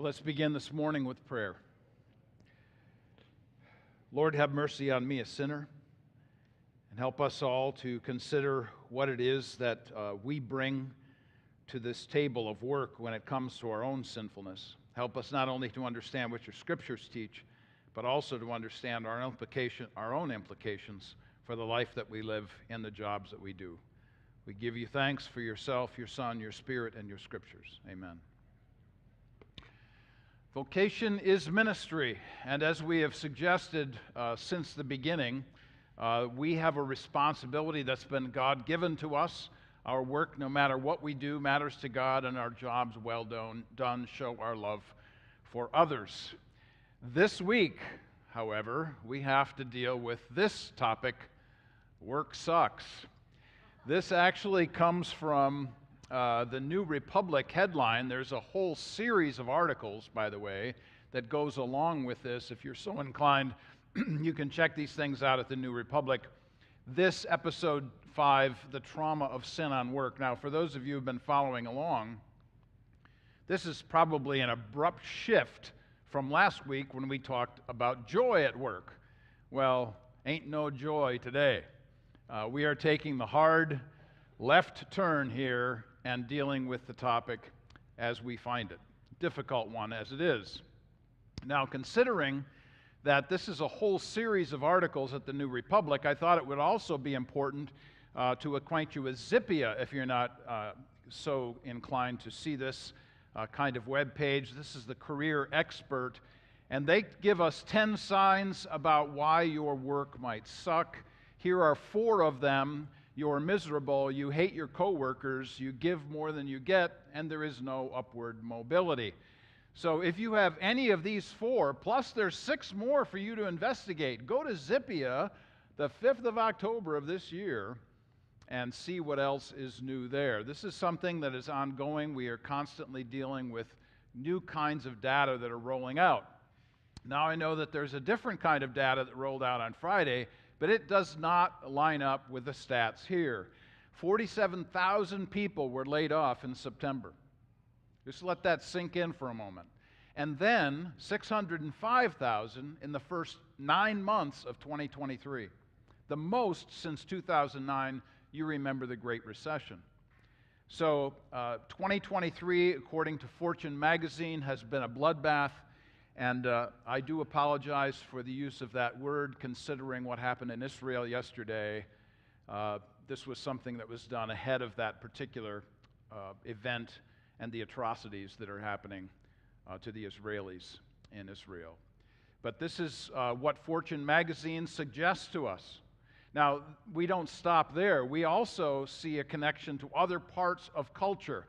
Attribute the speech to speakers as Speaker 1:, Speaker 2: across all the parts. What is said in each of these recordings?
Speaker 1: Let's begin this morning with prayer. Lord, have mercy on me, a sinner, and help us all to consider what it is that we bring to this table of work when it comes to our own sinfulness. Help us not only to understand what your scriptures teach, but also to understand our own implications for the life that we live and the jobs that we do. We give you thanks for yourself, your Son, your Spirit, and your scriptures. Amen. Vocation is ministry, and as we have suggested since the beginning, we have a responsibility that's been God-given to us. Our work, no matter what we do, matters to God, and our jobs well done show our love for others. This week, however, we have to deal with this topic: work sucks. This actually comes from the New Republic headline. There's a whole series of articles, by the way, that goes along with this. If you're so inclined, you can check these things out at the New Republic. This episode 5, The Trauma of Sin on Work. Now, for those of you who've been following along, this is probably an abrupt shift from last week when we talked about joy at work. Well, ain't no joy today. We are taking the hard left turn here and dealing with the topic as we find it. Difficult one as it is. Now, considering that this is a whole series of articles at the New Republic, I thought it would also be important to acquaint you with Zippia if you're not so inclined to see this kind of web page. This is the Career Expert, and they give us 10 signs about why your work might suck. Here are 4 of them. You're miserable, you hate your coworkers, you give more than you get, and there is no upward mobility. So if you have any of these 4, plus there's 6 more for you to investigate, go to Zippia the 5th of October of this year and see what else is new there. This is something that is ongoing. We are constantly dealing with new kinds of data that are rolling out. Now I know that there's a different kind of data that rolled out on Friday, but it does not line up with the stats here. 47,000 people were laid off in September. Just let that sink in for a moment. And then 605,000 in the first 9 months of 2023. The most since 2009. You remember the Great Recession. So 2023, according to Fortune magazine, has been a bloodbath. And I do apologize for the use of that word, considering what happened in Israel yesterday. This was something that was done ahead of that particular event and the atrocities that are happening to the Israelis in Israel. But this is what Fortune magazine suggests to us. Now, we don't stop there. We also see a connection to other parts of culture.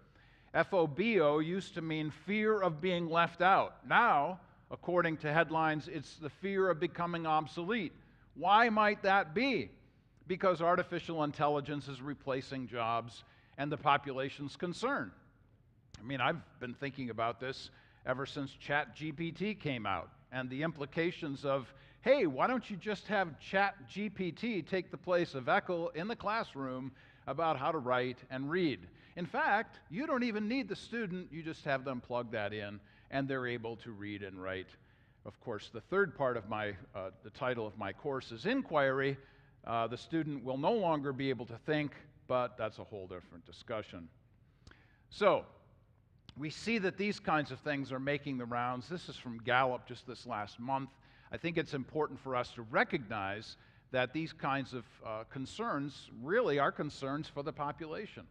Speaker 1: FOBO used to mean fear of being left out. Now, according to headlines, it's the fear of becoming obsolete. Why might that be? Because artificial intelligence is replacing jobs and the population's concerned. I mean, I've been thinking about this ever since ChatGPT came out and the implications of, hey, why don't you just have ChatGPT take the place of Eckel in the classroom about how to write and read? In fact, you don't even need the student, you just have them plug that in, and they're able to read and write. Of course, the third part of the title of my course is Inquiry. The student will no longer be able to think, but that's a whole different discussion. So, we see that these kinds of things are making the rounds. This is from Gallup just this last month. I think it's important for us to recognize that these kinds of concerns really are concerns for the population.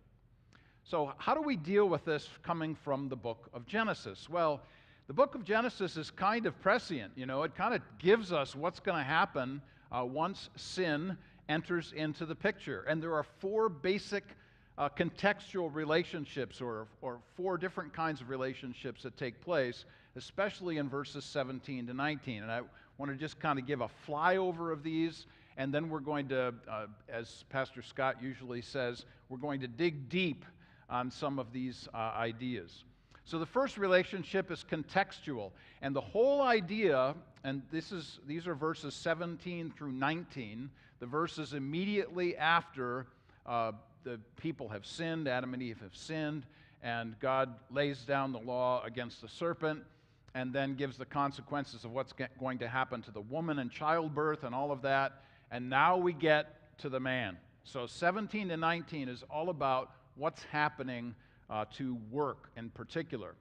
Speaker 1: So how do we deal with this coming from the book of Genesis? Well, the book of Genesis is kind of prescient. You know, it kind of gives us what's going to happen once sin enters into the picture. And there are 4 basic contextual relationships or 4 different kinds of relationships that take place, especially in verses 17 to 19. And I want to just kind of give a flyover of these, and then we're going to, as Pastor Scott usually says, we're going to dig deep on some of these ideas. So the first relationship is contextual, and the whole idea, and these are verses 17 through 19, the verses immediately after the people have sinned, Adam and Eve have sinned, and God lays down the law against the serpent. and then gives the consequences of what's going to happen to the woman in childbirth and all of that. And now we get to the man. So 17 to 19 is all about what's happening to work in particular.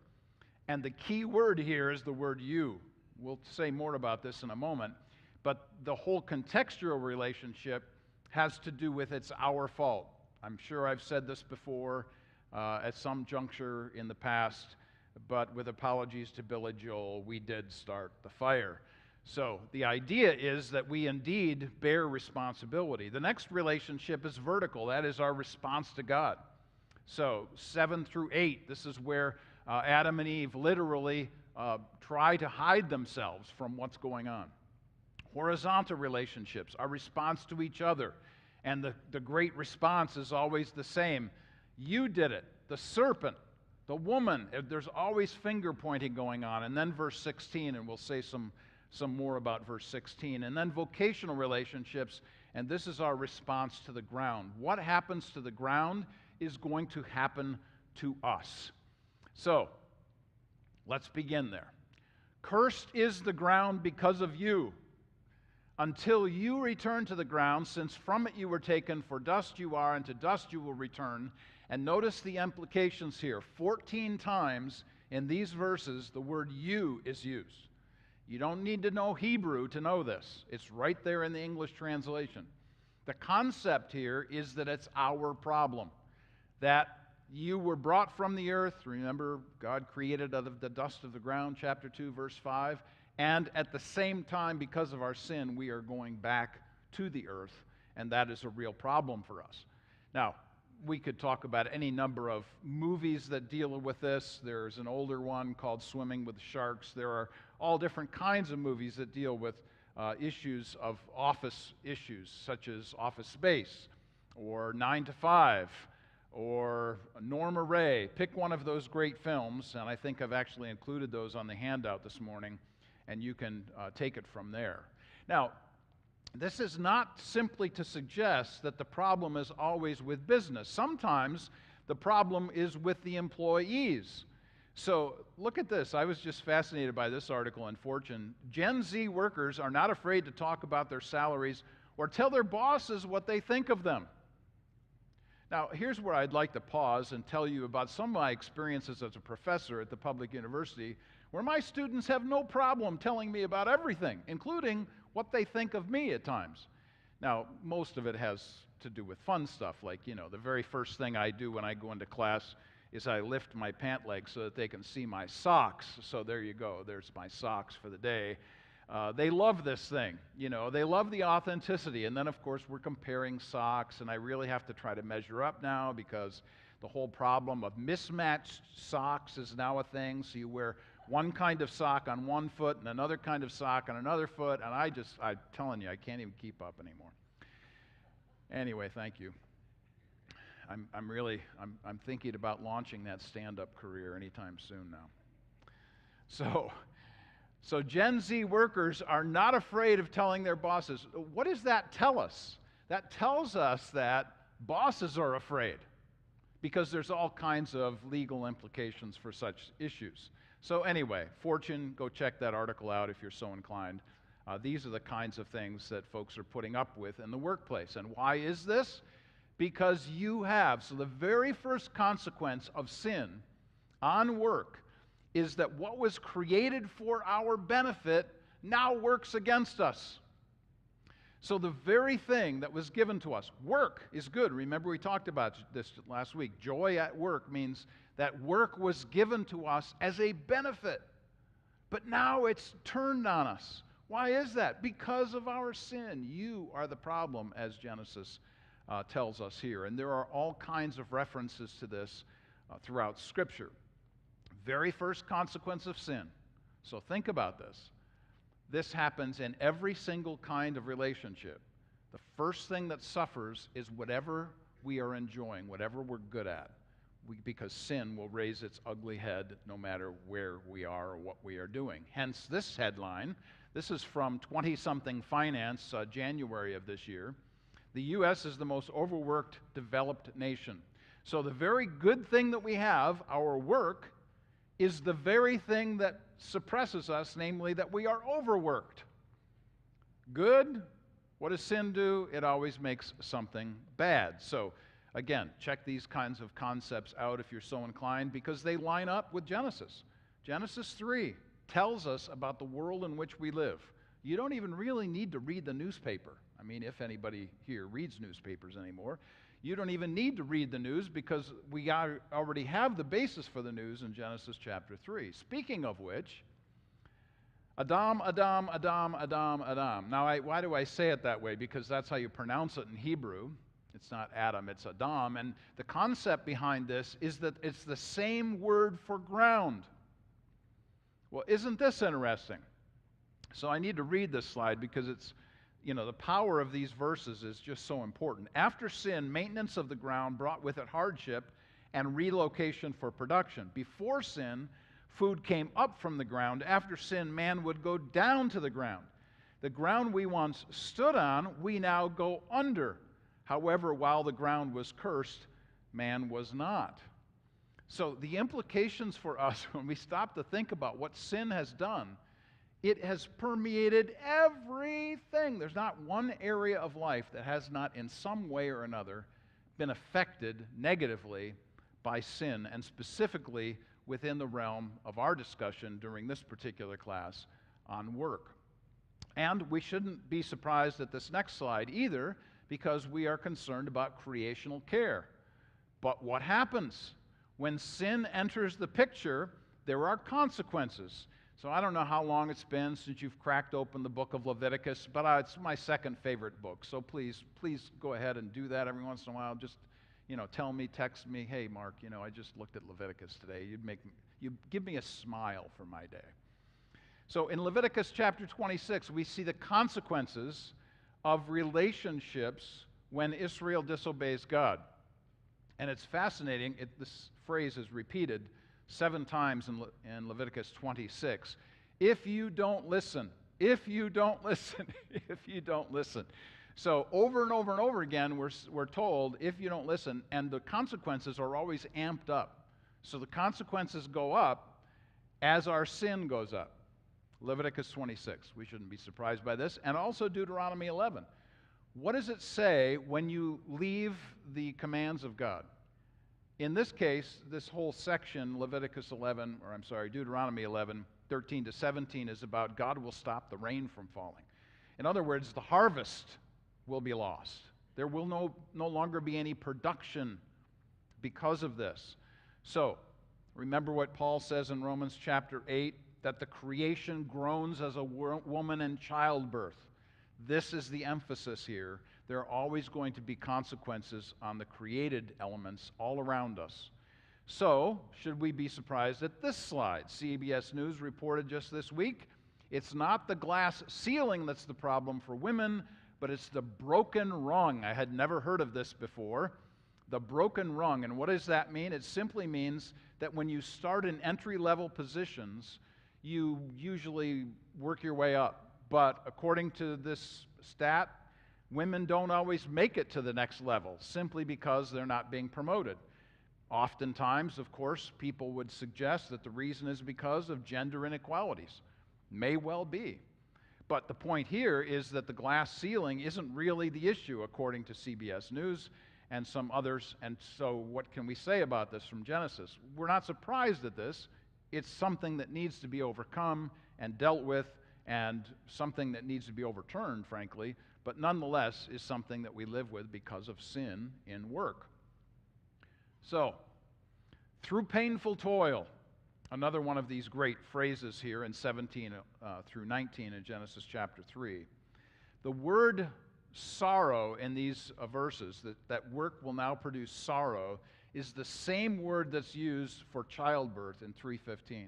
Speaker 1: And the key word here is the word you. We'll say more about this in a moment. But the whole contextual relationship has to do with it's our fault. I'm sure I've said this before at some juncture in the past, but with apologies to Billy Joel, we did start the fire. So the idea is that we indeed bear responsibility. The next relationship is vertical. That is our response to God. So 7 through 8, this is where Adam and Eve literally try to hide themselves from what's going on. Horizontal relationships, our response to each other. And the great response is always the same. You did it. The serpent, the woman, there's always finger pointing going on. And then verse 16, and we'll say some more about verse 16. And then vocational relationships, and this is our response to the ground. What happens to the ground is going to happen to us. So, let's begin there. Cursed is the ground because of you, until you return to the ground, since from it you were taken, for dust you are, and to dust you will return. And notice the implications here. 14 times in these verses, the word you is used. You don't need to know Hebrew to know this. It's right there in the English translation. The concept here is that it's our problem. That you were brought from the earth. Remember, God created out of the dust of the ground, chapter 2, verse 5. And at the same time, because of our sin, we are going back to the earth, and that is a real problem for us. Now, we could talk about any number of movies that deal with this. There's an older one called Swimming with Sharks. There are all different kinds of movies that deal with issues of office issues, such as Office Space, or 9 to 5, or Norma Ray. Pick one of those great films, and I think I've actually included those on the handout this morning, and you can take it from there. Now, this is not simply to suggest that the problem is always with business. Sometimes the problem is with the employees. So look at this. I was just fascinated by this article in Fortune. Gen Z workers are not afraid to talk about their salaries or tell their bosses what they think of them. Now, here's where I'd like to pause and tell you about some of my experiences as a professor at the public university, where my students have no problem telling me about everything, including what they think of me at times. Now, most of it has to do with fun stuff, like, the very first thing I do when I go into class is I lift my pant leg so that they can see my socks. So there you go, there's my socks for the day. They love this thing, they love the authenticity. And then, of course, we're comparing socks, and I really have to try to measure up now because the whole problem of mismatched socks is now a thing. So you wear one kind of sock on one foot and another kind of sock on another foot, and I'm telling you, I can't even keep up anymore. Anyway, thank you. I'm thinking about launching that stand-up career anytime soon now. So Gen Z workers are not afraid of telling their bosses. What does that tell us? That tells us that bosses are afraid because there's all kinds of legal implications for such issues. So anyway, Fortune, go check that article out if you're so inclined. These are the kinds of things that folks are putting up with in the workplace. And why is this? Because you have. So the very first consequence of sin on work is that what was created for our benefit now works against us. So the very thing that was given to us, work is good. Remember we talked about this last week. Joy at work means that work was given to us as a benefit. But now it's turned on us. Why is that? Because of our sin. You are the problem, as Genesis tells us here. And there are all kinds of references to this throughout Scripture. Very first consequence of sin. So think about this. This happens in every single kind of relationship. The first thing that suffers is whatever we are enjoying, whatever we're good at. Because sin will raise its ugly head no matter where we are or what we are doing. Hence this headline. This is from 20-something Finance, January of this year. The U.S. is the most overworked developed nation. So the very good thing that we have, our work, is the very thing that suppresses us, namely that we are overworked. Good, what does sin do? It always makes something bad. So, again, check these kinds of concepts out if you're so inclined, because they line up with Genesis. Genesis 3 tells us about the world in which we live. You don't even really need to read the newspaper. I mean, if anybody here reads newspapers anymore, you don't even need to read the news, because we already have the basis for the news in Genesis chapter 3. Speaking of which, Adam, Adam, Adam, Adam, Adam. Now, why do I say it that way? Because that's how you pronounce it in Hebrew. It's not Adam, it's Adam. And the concept behind this is that it's the same word for ground. Well, isn't this interesting? So I need to read this slide because it's, the power of these verses is just so important. After sin, maintenance of the ground brought with it hardship and relocation for production. Before sin, food came up from the ground. After sin, man would go down to the ground. The ground we once stood on, we now go under. However, while the ground was cursed, man was not. So the implications for us, when we stop to think about what sin has done, it has permeated everything. There's not one area of life that has not in some way or another been affected negatively by sin, and specifically within the realm of our discussion during this particular class on work. And we shouldn't be surprised at this next slide either, because we are concerned about creational care. But what happens? When sin enters the picture, there are consequences. So I don't know how long it's been since you've cracked open the book of Leviticus, but it's my second favorite book. So please go ahead and do that every once in a while. Just, tell me, text me, hey, Mark, I just looked at Leviticus today. You'd give me a smile for my day. So in Leviticus chapter 26, we see the consequences of relationships when Israel disobeys God. And it's fascinating. This phrase is repeated 7 times in Leviticus 26. If you don't listen, if you don't listen, if you don't listen. So over and over and over again, we're told, if you don't listen, and the consequences are always amped up. So the consequences go up as our sin goes up. Leviticus 26. We shouldn't be surprised by this. And also Deuteronomy 11. What does it say when you leave the commands of God? In this case, this whole section, Deuteronomy 11, 13 to 17, is about God will stop the rain from falling. In other words, the harvest will be lost. There will no longer be any production because of this. So, remember what Paul says in Romans chapter 8, that the creation groans as a woman in childbirth. This is the emphasis here. There are always going to be consequences on the created elements all around us. So, should we be surprised at this slide? CBS News reported just this week, it's not the glass ceiling that's the problem for women, but it's the broken rung. I had never heard of this before. The broken rung. And what does that mean? It simply means that when you start in entry-level positions, you usually work your way up. But according to this stat, women don't always make it to the next level simply because they're not being promoted. Oftentimes, of course, people would suggest that the reason is because of gender inequalities. May well be. But the point here is that the glass ceiling isn't really the issue, according to CBS News and some others. And so what can we say about this from Genesis? We're not surprised at this. It's something that needs to be overcome and dealt with, and something that needs to be overturned, frankly, but nonetheless is something that we live with because of sin in work. So, through painful toil, another one of these great phrases here in 17 through 19 in Genesis chapter 3. The word sorrow in these verses, that work will now produce sorrow, is the same word that's used for childbirth in 3:15.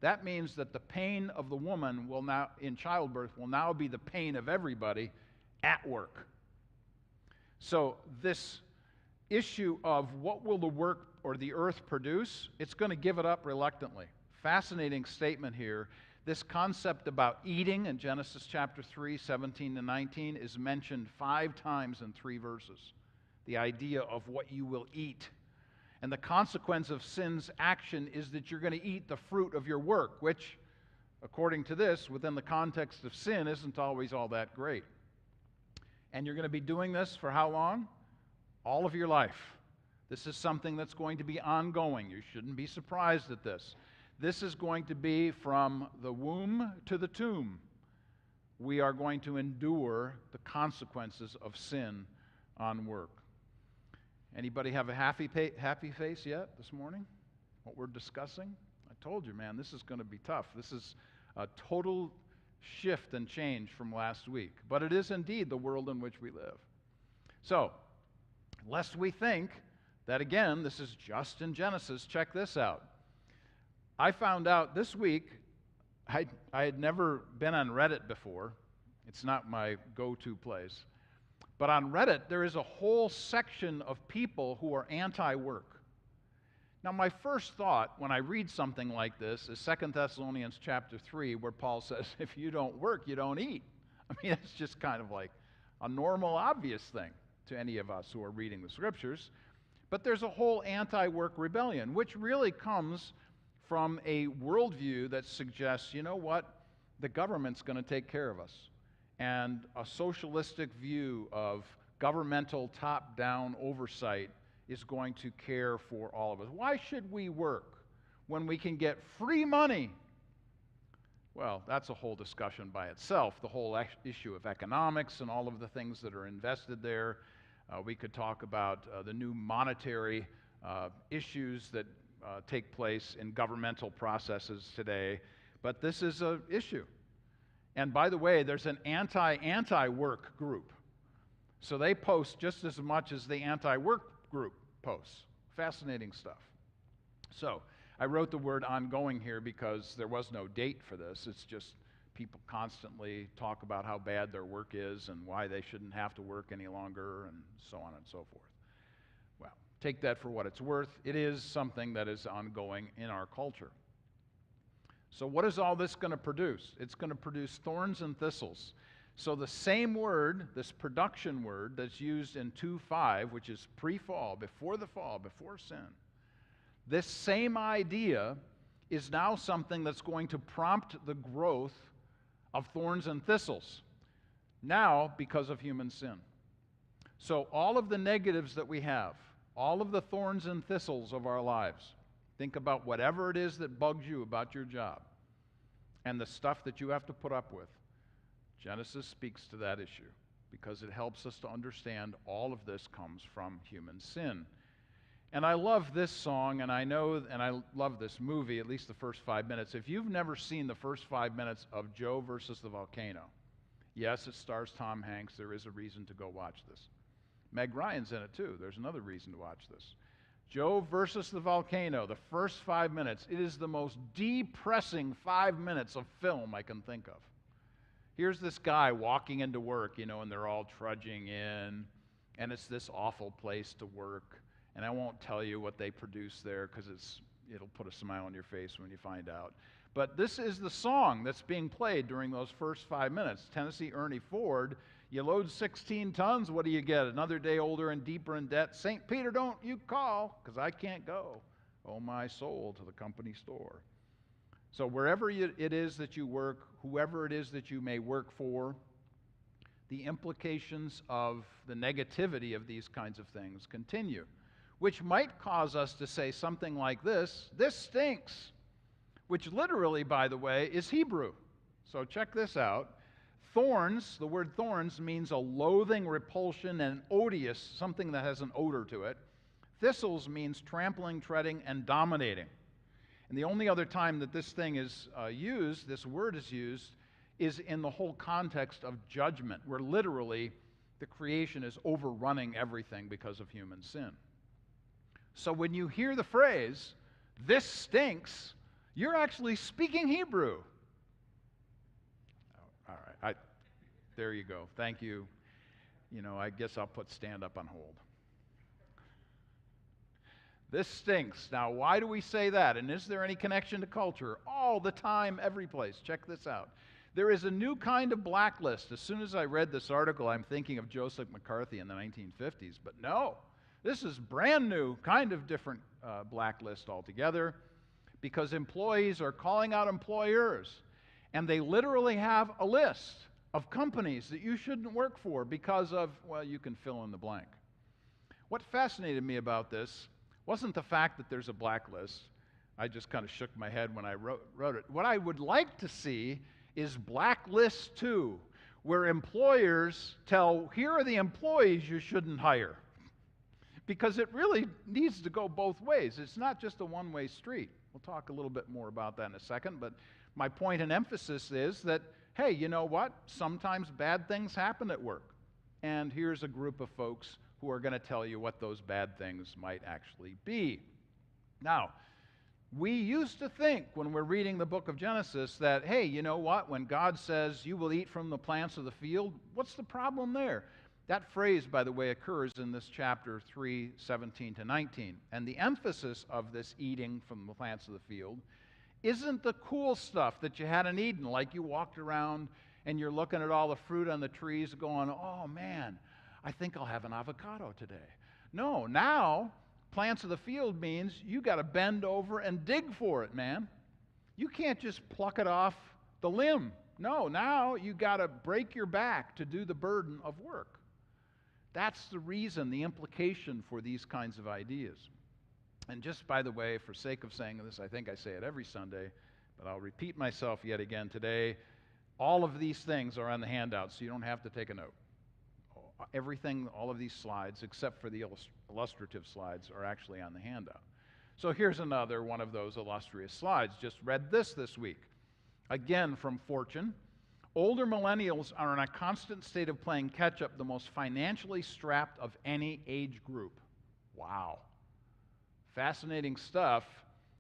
Speaker 1: That means that the pain of the woman will now, in childbirth, will now be the pain of everybody at work. So this issue of what will the work or the earth produce, it's going to give it up reluctantly. Fascinating statement here. This concept about eating in Genesis chapter 3, 17 to 19 is mentioned 5 times in 3 verses. The idea of what you will eat. And the consequence of sin's action is that you're going to eat the fruit of your work, which according to this, within the context of sin, isn't always all that great. And you're going to be doing this for how long? All of your life. This is something that's going to be ongoing. You shouldn't be surprised at this. This is going to be from the womb to the tomb. We are going to endure the consequences of sin on work. Anybody have a happy face yet this morning? What we're discussing? I told you, man, this is going to be tough. This is a total shift and change from last week. But it is indeed the world in which we live. So, lest we think that, again, this is just in Genesis, check this out. I found out this week, I had never been on Reddit before. It's not my go-to place. But on Reddit, there is a whole section of people who are anti-work. Now, my first thought when I read something like this is 2 Thessalonians chapter 3, where Paul says, if you don't work, you don't eat. I mean, it's just kind of like a normal, obvious thing to any of us who are reading the Scriptures. But there's a whole anti-work rebellion, which really comes from a worldview that suggests, you know what, the government's going to take care of us. And a socialistic view of governmental top-down oversight is going to care for all of us. Why should we work when we can get free money? Well, that's a whole discussion by itself, the whole issue of economics and all of the things that are invested there. We could talk about the new monetary issues that take place in governmental processes today, but this is an issue. And by the way, there's an anti-work group. So they post just as much as the anti-work group posts. Fascinating stuff. So I wrote the word ongoing here because there was no date for this. It's just people constantly talk about how bad their work is and why they shouldn't have to work any longer and so on and so forth. Well, take that for what it's worth. It is something that is ongoing in our culture. So what is all this going to produce? It's going to produce thorns and thistles. So the same word, this production word that's used in 2:5, which is pre-fall, before sin, this same idea is now something that's going to prompt the growth of thorns and thistles, now because of human sin. So all of the negatives that we have, all of the thorns and thistles of our lives, think about whatever it is that bugs you about your job and the stuff that you have to put up with. Genesis speaks to that issue because it helps us to understand all of this comes from human sin. And I love this song, and I love this movie, at least the first 5 minutes. If you've never seen the first 5 minutes of Joe versus the Volcano, yes, it stars Tom Hanks. There is a reason to go watch this. Meg Ryan's in it too. There's another reason to watch this. Joe versus the Volcano, the first 5 minutes. It is the most depressing 5 minutes of film I can think of. Here's this guy walking into work, and they're all trudging in, and it's this awful place to work. And I won't tell you what they produce there because it'll put a smile on your face when you find out. But this is the song that's being played during those first 5 minutes. Tennessee Ernie Ford, you load 16 tons, what do you get? Another day older and deeper in debt. St. Peter, don't you call, because I can't go. Oh, my soul, to the company store. So wherever it is that you work, whoever it is that you may work for, the implications of the negativity of these kinds of things continue, which might cause us to say something like this stinks, which literally, by the way, is Hebrew. So check this out. Thorns, the word thorns means a loathing, repulsion, and odious, something that has an odor to it. Thistles means trampling, treading, and dominating. And the only other time that this thing is used, this word is used, is in the whole context of judgment, where literally the creation is overrunning everything because of human sin. So when you hear the phrase, this stinks, you're actually speaking Hebrew. Oh, all right, there you go. Thank you. I guess I'll put stand up on hold. This stinks. Now, why do we say that? And is there any connection to culture? All the time, every place. Check this out. There is a new kind of blacklist. As soon as I read this article, I'm thinking of Joseph McCarthy in the 1950s. But no, this is brand new, kind of different blacklist altogether, because employees are calling out employers. And they literally have a list of companies that you shouldn't work for because of, well, you can fill in the blank. What fascinated me about this wasn't the fact that there's a blacklist. I just kind of shook my head when I wrote it. What I would like to see is blacklist 2, where employers tell, here are the employees you shouldn't hire. Because it really needs to go both ways. It's not just a one-way street. We'll talk a little bit more about that in a second, but my point and emphasis is that, hey, you know what? Sometimes bad things happen at work. And here's a group of folks who are going to tell you what those bad things might actually be. Now, we used to think when we're reading the book of Genesis that, hey, you know what? When God says you will eat from the plants of the field, what's the problem there? That phrase, by the way, occurs in this chapter 3:17 to 19. And the emphasis of this eating from the plants of the field isn't the cool stuff that you had in Eden, like you walked around and you're looking at all the fruit on the trees going, oh man, I think I'll have an avocado today. No, now plants of the field means you got to bend over and dig for it, man. You can't just pluck it off the limb. No, now you got to break your back to do the burden of work. That's the reason, the implication for these kinds of ideas. And just by the way, for sake of saying this, I think I say it every Sunday, but I'll repeat myself yet again today. All of these things are on the handout, so you don't have to take a note. Everything, all of these slides, except for the illustrative slides, are actually on the handout. So here's another one of those illustrious slides. Just read this week. Again from Fortune. Older millennials are in a constant state of playing catch-up, the most financially strapped of any age group. Wow. Fascinating stuff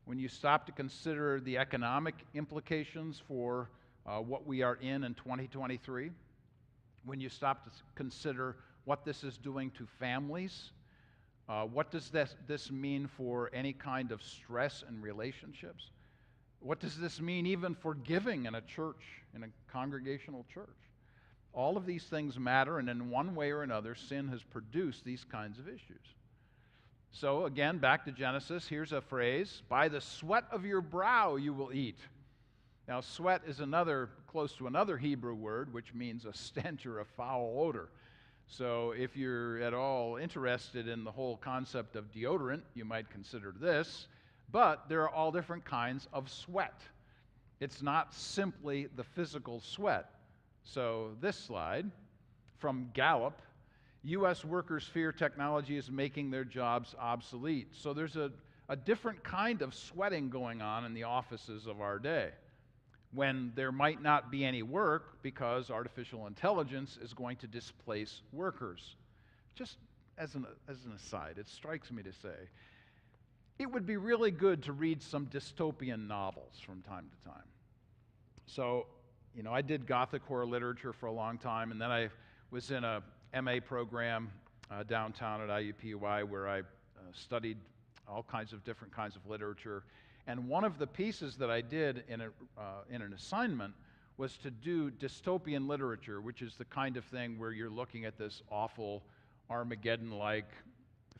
Speaker 1: when you stop to consider the economic implications for what we are in 2023. When you stop to consider what this is doing to families, what does this mean for any kind of stress in relationships? What does this mean even for giving in a church, in a congregational church? All of these things matter, and in one way or another, sin has produced these kinds of issues. So again, back to Genesis, here's a phrase, by the sweat of your brow you will eat. Now, sweat is close to another Hebrew word, which means a stench or a foul odor. So if you're at all interested in the whole concept of deodorant, you might consider this. But there are all different kinds of sweat. It's not simply the physical sweat. So this slide from Gallup, U.S. workers fear technology is making their jobs obsolete. So there's a different kind of sweating going on in the offices of our day, when there might not be any work because artificial intelligence is going to displace workers. Just as an aside, it strikes me to say, it would be really good to read some dystopian novels from time to time. So, I did Gothic horror literature for a long time, and then I was in a MA program downtown at IUPUI where I studied all kinds of different kinds of literature. And one of the pieces that I did in an assignment was to do dystopian literature, which is the kind of thing where you're looking at this awful Armageddon-like,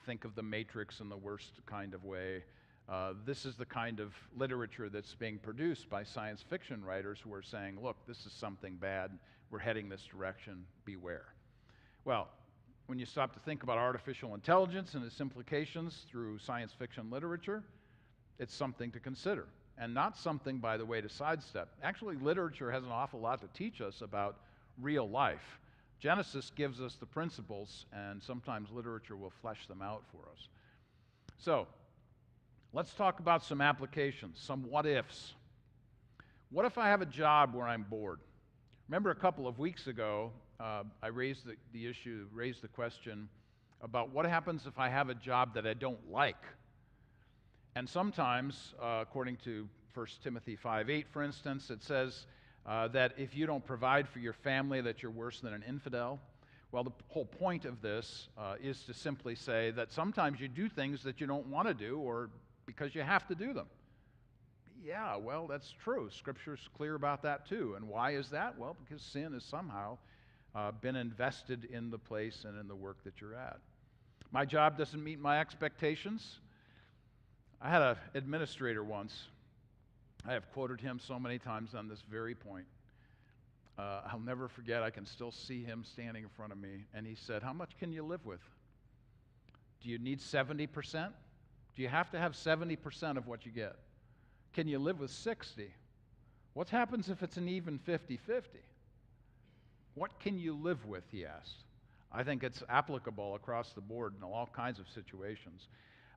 Speaker 1: think of the Matrix in the worst kind of way. This is the kind of literature that's being produced by science fiction writers who are saying, look, this is something bad, we're heading this direction, beware. Well, when you stop to think about artificial intelligence and its implications through science fiction literature, it's something to consider, and not something, by the way, to sidestep. Actually, literature has an awful lot to teach us about real life. Genesis gives us the principles, and sometimes literature will flesh them out for us. So, let's talk about some applications, some what-ifs. What if I have a job where I'm bored? Remember a couple of weeks ago, I raised the question about what happens if I have a job that I don't like. And sometimes, according to 1 Timothy 5:8, for instance, it says that if you don't provide for your family, that you're worse than an infidel. Well, the whole point of this is to simply say that sometimes you do things that you don't want to do or because you have to do them. Yeah, well, that's true. Scripture's clear about that too. And why is that? Well, because sin has somehow been invested in the place and in the work that you're at. My job doesn't meet my expectations. I had an administrator once I have quoted him so many times on this very point. I'll never forget, I can still see him standing in front of me, and he said, "How much can you live with? Do you need 70%? Do you have to have 70% of what you get? Can you live with 60? What happens if it's an even 50-50? What can you live with?" he asked. I think it's applicable across the board in all kinds of situations.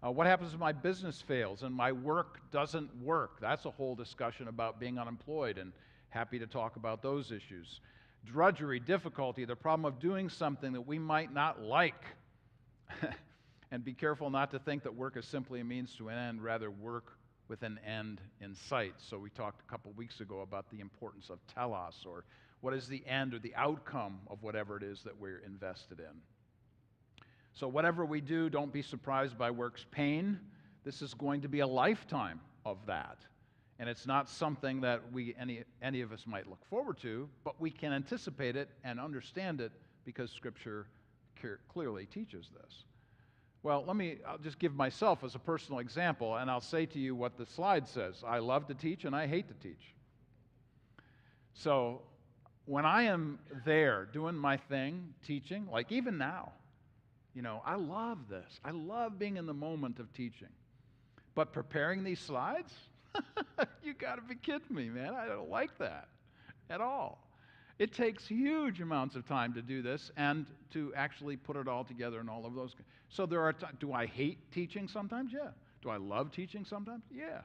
Speaker 1: What happens if my business fails and my work doesn't work? That's a whole discussion about being unemployed, and happy to talk about those issues. Drudgery, difficulty, the problem of doing something that we might not like. And be careful not to think that work is simply a means to an end, rather work with an end in sight. So we talked a couple weeks ago about the importance of telos, or what is the end or the outcome of whatever it is that we're invested in. So whatever we do, don't be surprised by work's pain. This is going to be a lifetime of that. And it's not something that any of us might look forward to, but we can anticipate it and understand it because Scripture clearly teaches this. Well, I'll just give myself as a personal example, and I'll say to you what the slide says. I love to teach and I hate to teach. So when I am there doing my thing, teaching, like even now, I love this. I love being in the moment of teaching. But preparing these slides, you got to be kidding me, man. I don't like that at all. It takes huge amounts of time to do this and to actually put it all together and all of those. So do I hate teaching sometimes? Yeah. Do I love teaching sometimes? Yeah.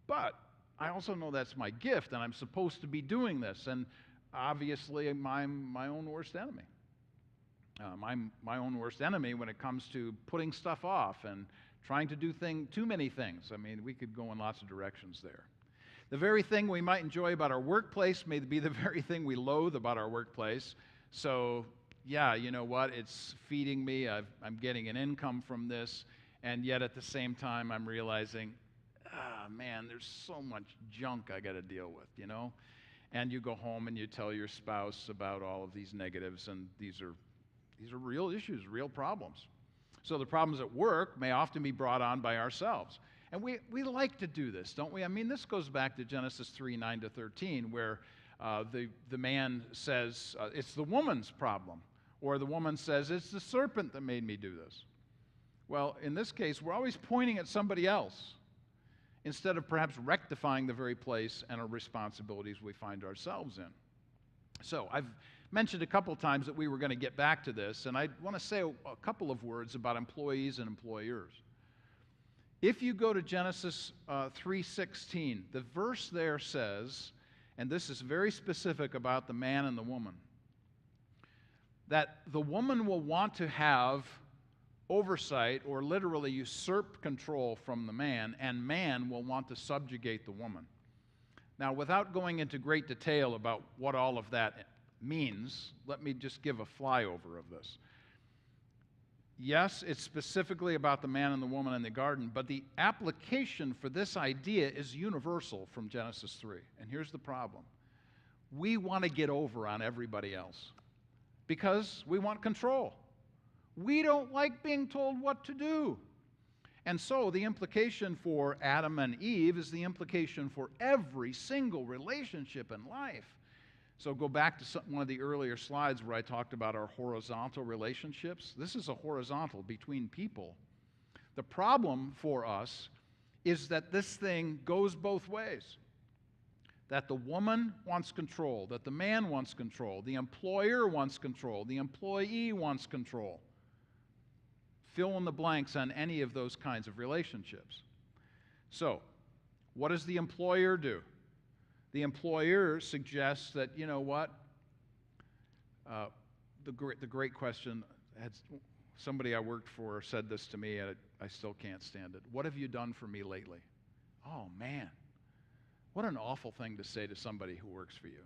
Speaker 1: But I also know that's my gift and I'm supposed to be doing this. And obviously I'm my own worst enemy. I'm my own worst enemy when it comes to putting stuff off and trying to do too many things. I mean, we could go in lots of directions there. The very thing we might enjoy about our workplace may be the very thing we loathe about our workplace. So, yeah, you know what? It's feeding me. I'm getting an income from this. And yet at the same time, I'm realizing, man, there's so much junk I got to deal with, And you go home and you tell your spouse about all of these negatives, and these are real issues, real problems. So the problems at work may often be brought on by ourselves. And we like to do this, don't we? I mean, this goes back to Genesis 3:9-13, where the man says, it's the woman's problem. Or the woman says, it's the serpent that made me do this. Well, in this case, we're always pointing at somebody else instead of perhaps rectifying the very place and our responsibilities we find ourselves in. So I've mentioned a couple times that we were going to get back to this, and I want to say a couple of words about employees and employers. If you go to Genesis 3:16, the verse there says, and this is very specific about the man and the woman, that the woman will want to have oversight or literally usurp control from the man, and man will want to subjugate the woman. Now, without going into great detail about what all of that means, let me just give a flyover of this. Yes, it's specifically about the man and the woman in the garden, but the application for this idea is universal from Genesis 3. And here's the problem. We want to get over on everybody else because we want control. We don't like being told what to do. And so the implication for Adam and Eve is the implication for every single relationship in life. So go back to one of the earlier slides where I talked about our horizontal relationships. This is a horizontal between people. The problem for us is that this thing goes both ways. That the woman wants control, that the man wants control, the employer wants control, the employee wants control. Fill in the blanks on any of those kinds of relationships. So, what does the employer do? The employer suggests that, you know what, the great question, somebody I worked for said this to me, and I still can't stand it. What have you done for me lately? Oh, man, what an awful thing to say to somebody who works for you.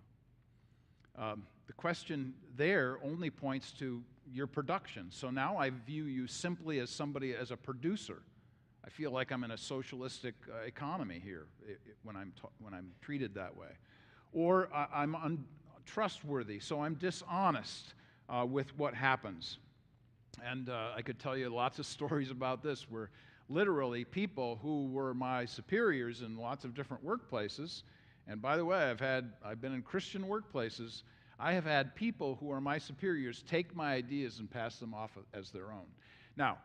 Speaker 1: The question there only points to your production. So now I view you simply as somebody, as a producer. I feel like I'm in a socialistic economy here when I'm treated that way. Or I'm untrustworthy, so I'm dishonest with what happens. And I could tell you lots of stories about this where Literally, people who were my superiors in lots of different workplaces, and by the way, I've been in Christian workplaces. I have had people who are my superiors take my ideas and pass them off as their own. Now,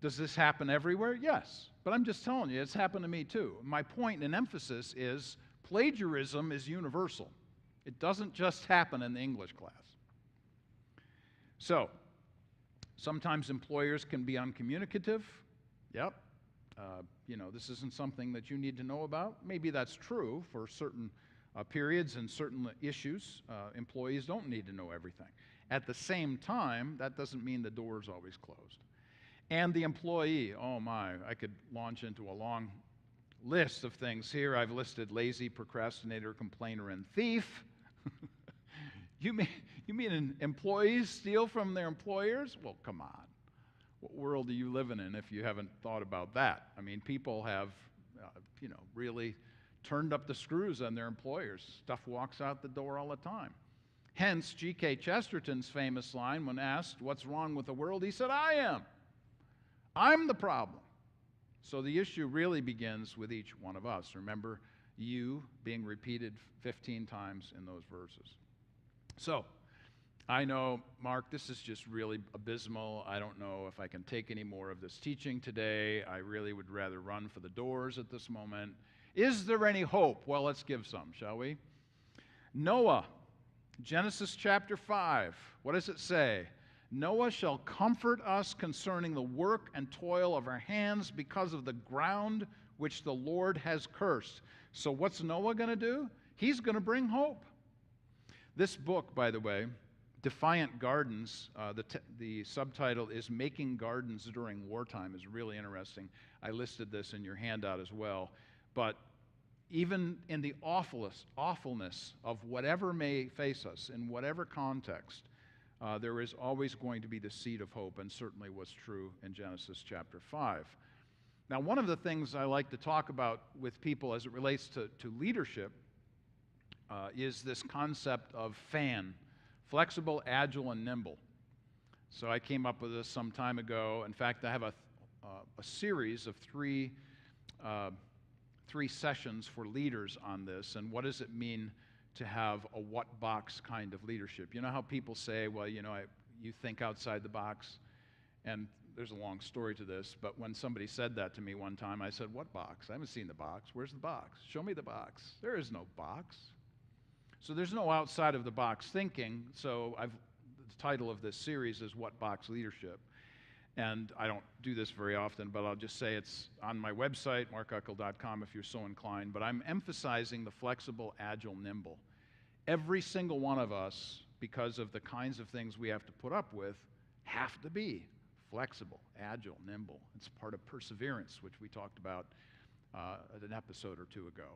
Speaker 1: does this happen everywhere? Yes. But I'm just telling you, it's happened to me too. My point and emphasis is plagiarism is universal. It doesn't just happen in the English class. So, sometimes employers can be uncommunicative. Yep. This isn't something that you need to know about. Maybe that's true for certain periods and certain issues. Employees don't need to know everything. At the same time, that doesn't mean the door is always closed. And the employee, oh my, I could launch into a long list of things here. I've listed lazy, procrastinator, complainer, and thief. You mean employees steal from their employers? Well, come on. What world are you living in if you haven't thought about that? I mean, people have, really turned up the screws on their employers. Stuff walks out the door all the time. Hence, G.K. Chesterton's famous line when asked, what's wrong with the world? He said, I am. I'm the problem. So the issue really begins with each one of us. Remember, you being repeated 15 times in those verses. So, I know, Mark, this is just really abysmal. I don't know if I can take any more of this teaching today. I really would rather run for the doors at this moment. Is there any hope? Well, let's give some, shall we? Noah, Genesis chapter 5. What does it say? Noah shall comfort us concerning the work and toil of our hands because of the ground which the Lord has cursed. So what's Noah going to do? He's going to bring hope. This book, by the way, Defiant Gardens, the subtitle is Making Gardens During Wartime, is really interesting. I listed this in your handout as well. But even in the awfulness of whatever may face us, in whatever context, there is always going to be the seed of hope, and certainly was true in Genesis chapter 5. Now, one of the things I like to talk about with people as it relates to leadership is this concept of FAN, flexible, agile, and nimble. So I came up with this some time ago. In fact, I have a series of three sessions for leaders on this, and what does it mean to have a what box kind of leadership. You know how people say, well, you think outside the box, and there's a long story to this, but when somebody said that to me one time, I said, what box? I haven't seen the box. Where's the box? Show me the box. There is no box. So there's no outside of the box thinking, so the title of this series is What Box Leadership. And I don't do this very often, but I'll just say it's on my website, markeckel.com, if you're so inclined. But I'm emphasizing the flexible, agile, nimble. Every single one of us, because of the kinds of things we have to put up with, have to be flexible, agile, nimble. It's part of perseverance, which we talked about at an episode or two ago.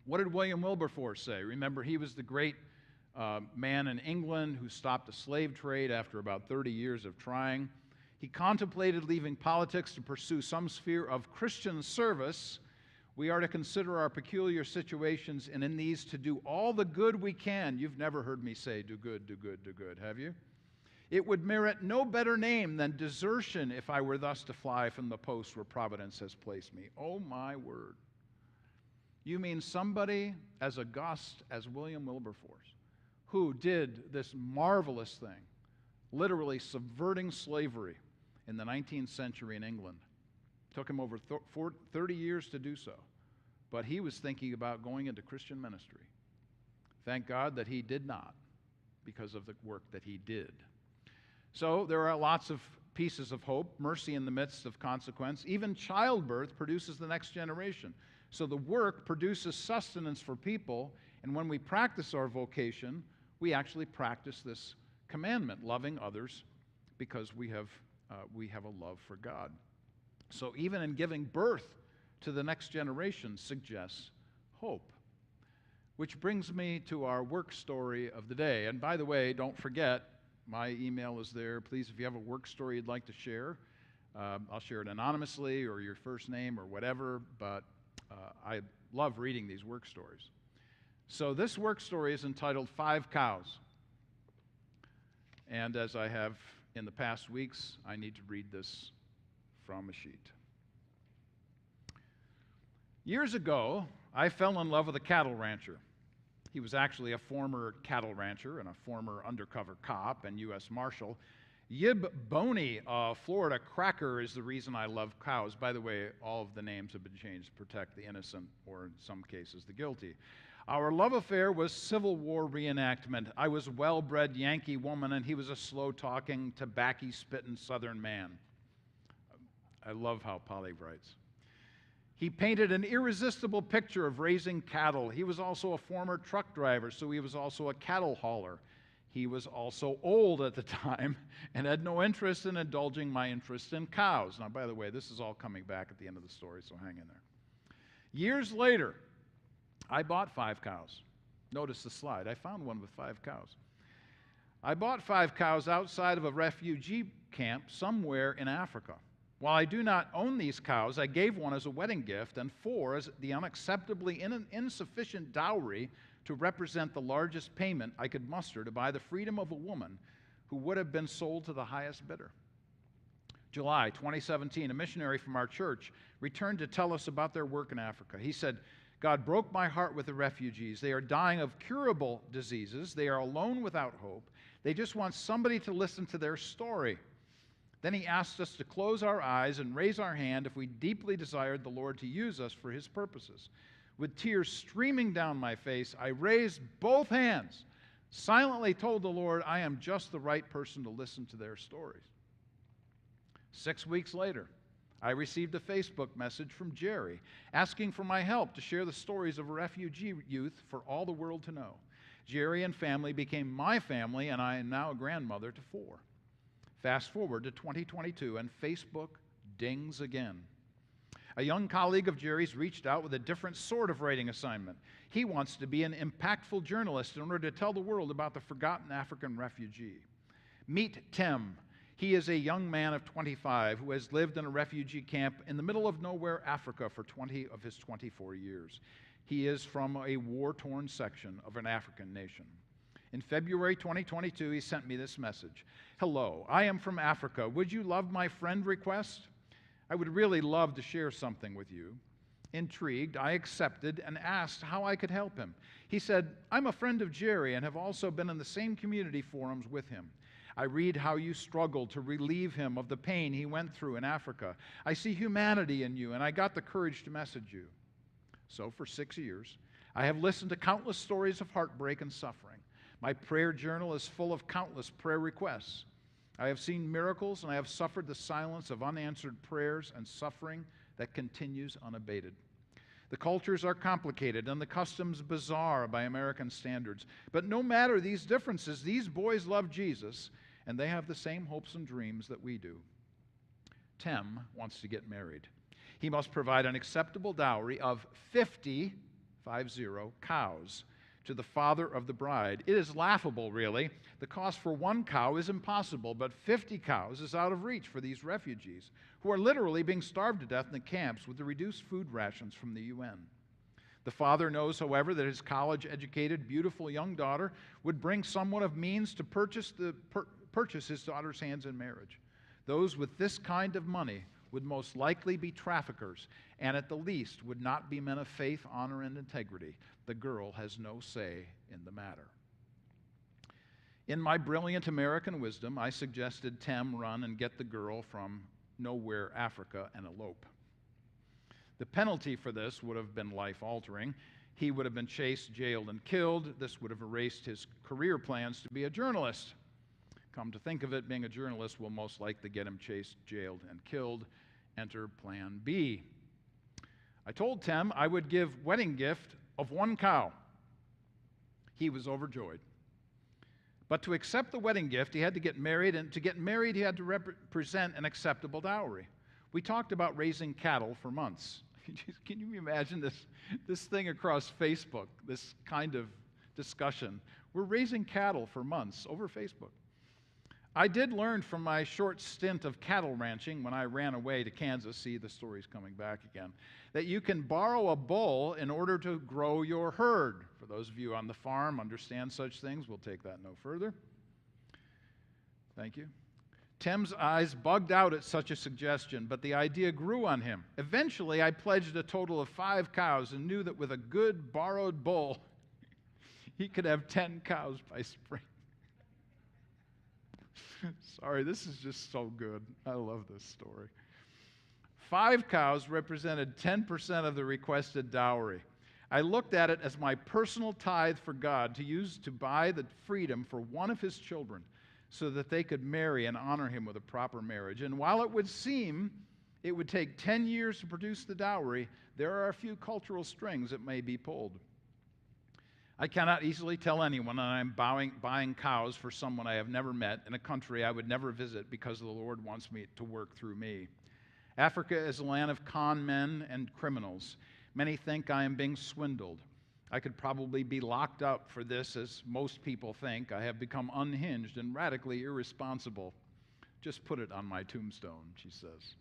Speaker 1: What did William Wilberforce say? Remember, he was the great man in England who stopped the slave trade after about 30 years of trying. He contemplated leaving politics to pursue some sphere of Christian service. We are to consider our peculiar situations, and in these to do all the good we can. You've never heard me say, do good, do good, do good, have you? It would merit no better name than desertion if I were thus to fly from the post where Providence has placed me. Oh, my word. You mean somebody as august as William Wilberforce, who did this marvelous thing, literally subverting slavery in the 19th century in England. Took him over 30 years to do so. But he was thinking about going into Christian ministry. Thank God that he did not, because of the work that he did. So there are lots of pieces of hope, mercy in the midst of consequence. Even childbirth produces the next generation. So the work produces sustenance for people, and when we practice our vocation, we actually practice this commandment, loving others, because we have a love for God. So even in giving birth to the next generation suggests hope. Which brings me to our work story of the day. And by the way, don't forget, my email is there. Please, if you have a work story you'd like to share, I'll share it anonymously or your first name or whatever, but I love reading these work stories. So this work story is entitled 5 Cows. And as I have in the past weeks, I need to read this from a sheet. Years ago, I fell in love with a cattle rancher. He was actually a former cattle rancher and a former undercover cop and U.S. Marshal. Yib Boney, Florida Cracker, is the reason I love cows. By the way, all of the names have been changed to protect the innocent, or in some cases, the guilty. Our love affair was Civil War reenactment. I was a well-bred Yankee woman, and he was a slow-talking, tobacco-spitting Southern man. I love how Polly writes. He painted an irresistible picture of raising cattle. He was also a former truck driver, so he was also a cattle hauler. He was also old at the time and had no interest in indulging my interest in cows. Now, by the way, this is all coming back at the end of the story, so hang in there. Years later, I bought 5 cows. Notice the slide. I found one with 5 cows. I bought 5 cows outside of a refugee camp somewhere in Africa. While I do not own these cows, I gave one as a wedding gift and 4 as the unacceptably insufficient dowry to represent the largest payment I could muster to buy the freedom of a woman who would have been sold to the highest bidder. July 2017, a missionary from our church returned to tell us about their work in Africa. He said, "God broke my heart with the refugees. They are dying of curable diseases. They are alone without hope. They just want somebody to listen to their story." Then he asked us to close our eyes and raise our hand if we deeply desired the Lord to use us for his purposes. With tears streaming down my face, I raised both hands, silently told the Lord, I am just the right person to listen to their stories. 6 weeks later, I received a Facebook message from Jerry asking for my help to share the stories of refugee youth for all the world to know. Jerry and family became my family, and I am now a grandmother to 4. Fast forward to 2022, and Facebook dings again. A young colleague of Jerry's reached out with a different sort of writing assignment. He wants to be an impactful journalist in order to tell the world about the forgotten African refugee. Meet Tim. He is a young man of 25 who has lived in a refugee camp in the middle of nowhere, Africa, for 20 of his 24 years. He is from a war-torn section of an African nation. In February 2022, he sent me this message. "Hello, I am from Africa. Would you love my friend request? I would really love to share something with you." Intrigued, I accepted and asked how I could help him. He said, "I'm a friend of Jerry and have also been in the same community forums with him. I read how you struggled to relieve him of the pain he went through in Africa. I see humanity in you, and I got the courage to message you." So for 6 years, I have listened to countless stories of heartbreak and suffering. My prayer journal is full of countless prayer requests. I have seen miracles, and I have suffered the silence of unanswered prayers and suffering that continues unabated. The cultures are complicated and the customs bizarre by American standards. But no matter these differences, these boys love Jesus, and they have the same hopes and dreams that we do. Tim wants to get married. He must provide an acceptable dowry of 50 cows to the father of the bride. It is laughable, really. The cost for 1 cow is impossible, but 50 cows is out of reach for these refugees, who are literally being starved to death in the camps with the reduced food rations from the UN. The father knows, however, that his college-educated, beautiful young daughter would bring somewhat of means to purchase his daughter's hands in marriage. Those with this kind of money would most likely be traffickers, and at the least would not be men of faith, honor, and integrity. The girl has no say in the matter. In my brilliant American wisdom, I suggested Tim run and get the girl from nowhere, Africa, and elope. The penalty for this would have been life-altering. He would have been chased, jailed, and killed. This would have erased his career plans to be a journalist. Come to think of it, being a journalist will most likely get him chased, jailed, and killed. Enter Plan B. I told Tim I would give wedding gift of 1 cow. He was overjoyed. But to accept the wedding gift, he had to get married, and to get married, he had to present an acceptable dowry. We talked about raising cattle for months. Can you imagine this thing across Facebook, this kind of discussion? We're raising cattle for months over Facebook. I did learn from my short stint of cattle ranching when I ran away to Kansas, see the story's coming back again, that you can borrow a bull in order to grow your herd. For those of you on the farm understand such things, we'll take that no further. Thank you. Tim's eyes bugged out at such a suggestion, but the idea grew on him. Eventually, I pledged a total of 5 cows and knew that with a good borrowed bull, he could have 10 cows by spring. Sorry, this is just so good. I love this story. 5 cows represented 10% of the requested dowry. I looked at it as my personal tithe for God to use to buy the freedom for one of his children so that they could marry and honor him with a proper marriage. And while it would seem it would take 10 years to produce the dowry, there are a few cultural strings that may be pulled. I cannot easily tell anyone that I am buying cows for someone I have never met in a country I would never visit because the Lord wants me to work through me. Africa is a land of con men and criminals. Many think I am being swindled. I could probably be locked up for this, as most people think. I have become unhinged and radically irresponsible. Just put it on my tombstone, she says.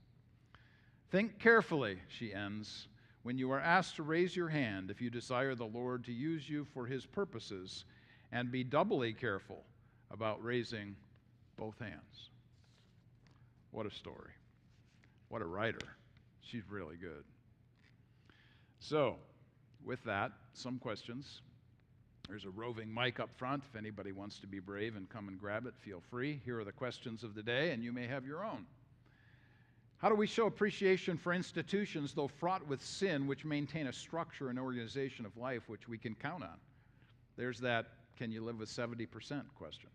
Speaker 1: Think carefully, she ends, when you are asked to raise your hand if you desire the Lord to use you for his purposes, and be doubly careful about raising both hands. What a story. What a writer. She's really good. So, with that, some questions. There's a roving mic up front. If anybody wants to be brave and come and grab it, feel free. Here are the questions of the day, and you may have your own. How do we show appreciation for institutions, though fraught with sin, which maintain a structure and organization of life which we can count on? There's that, can you live with 70% question.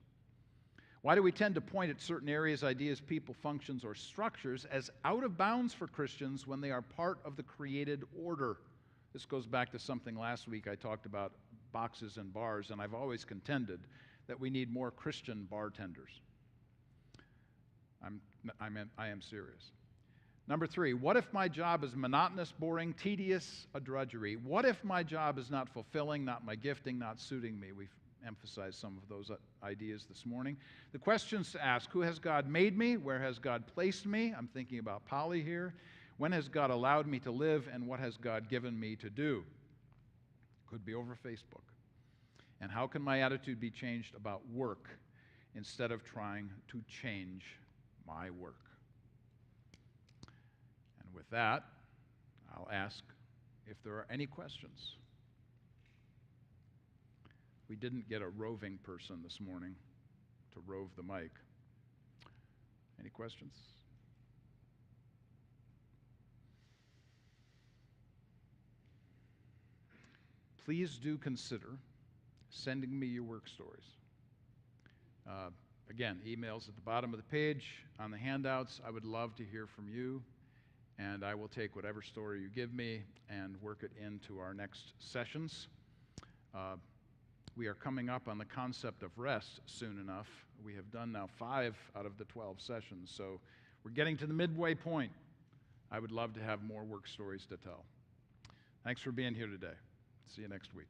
Speaker 1: Why do we tend to point at certain areas, ideas, people, functions, or structures as out of bounds for Christians when they are part of the created order? This goes back to something last week I talked about, boxes and bars, and I've always contended that we need more Christian bartenders. I am serious. Number 3, what if my job is monotonous, boring, tedious, a drudgery? What if my job is not fulfilling, not my gifting, not suiting me? We've emphasized some of those ideas this morning. The questions to ask: who has God made me? Where has God placed me? I'm thinking about Polly here. When has God allowed me to live, and what has God given me to do? Could be over Facebook. And how can my attitude be changed about work instead of trying to change my work? And with that, I'll ask if there are any questions. We didn't get a roving person this morning to rove the mic. Any questions? Please do consider sending me your work stories. Again, emails at the bottom of the page, on the handouts. I would love to hear from you, and I will take whatever story you give me and work it into our next sessions. We are coming up on the concept of rest soon enough. We have done now 5 out of the 12 sessions, so we're getting to the midway point. I would love to have more work stories to tell. Thanks for being here today. See you next week.